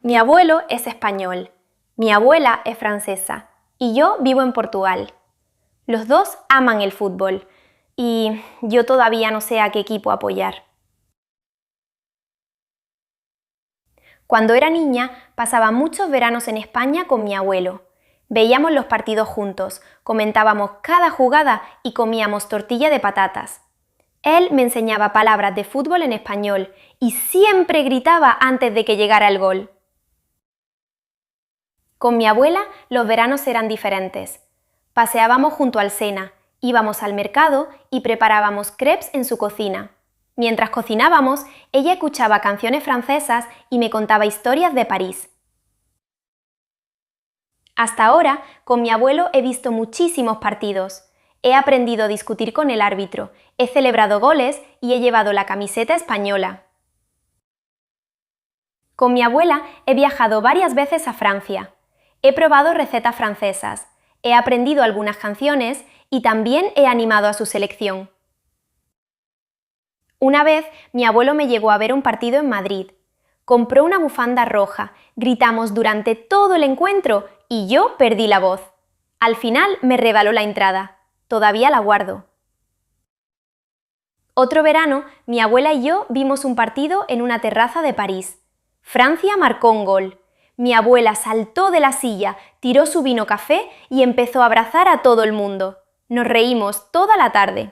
Mi abuelo es español, mi abuela es francesa y yo vivo en Portugal. Los dos aman el fútbol y yo todavía no sé a qué equipo apoyar. Cuando era niña pasaba muchos veranos en España con mi abuelo. Veíamos los partidos juntos, comentábamos cada jugada y comíamos tortilla de patatas. Él me enseñaba palabras de fútbol en español y siempre gritaba antes de que llegara el gol. Con mi abuela los veranos eran diferentes. Paseábamos junto al Sena, íbamos al mercado y preparábamos crepes en su cocina. Mientras cocinábamos, ella escuchaba canciones francesas y me contaba historias de París. Hasta ahora, con mi abuelo he visto muchísimos partidos. He aprendido a discutir con el árbitro, he celebrado goles y he llevado la camiseta española. Con mi abuela he viajado varias veces a Francia. He probado recetas francesas, he aprendido algunas canciones y también he animado a su selección. Una vez mi abuelo me llevó a ver un partido en Madrid. Compró una bufanda roja, gritamos durante todo el encuentro y yo perdí la voz. Al final me regaló la entrada. Todavía la guardo. Otro verano, mi abuela y yo vimos un partido en una terraza de París. Francia marcó un gol. Mi abuela saltó de la silla, tiró su vino café y empezó a abrazar a todo el mundo. Nos reímos toda la tarde.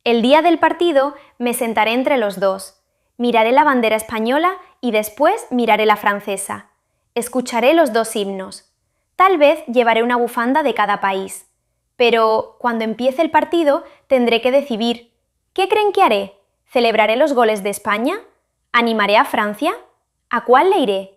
El día del partido me sentaré entre los dos. Miraré la bandera española y después miraré la francesa. Escucharé los dos himnos. Tal vez llevaré una bufanda de cada país. Pero cuando empiece el partido tendré que decidir. ¿Qué creen que haré? ¿Celebraré los goles de España? ¿Animaré a Francia? ¿A cuál le iré?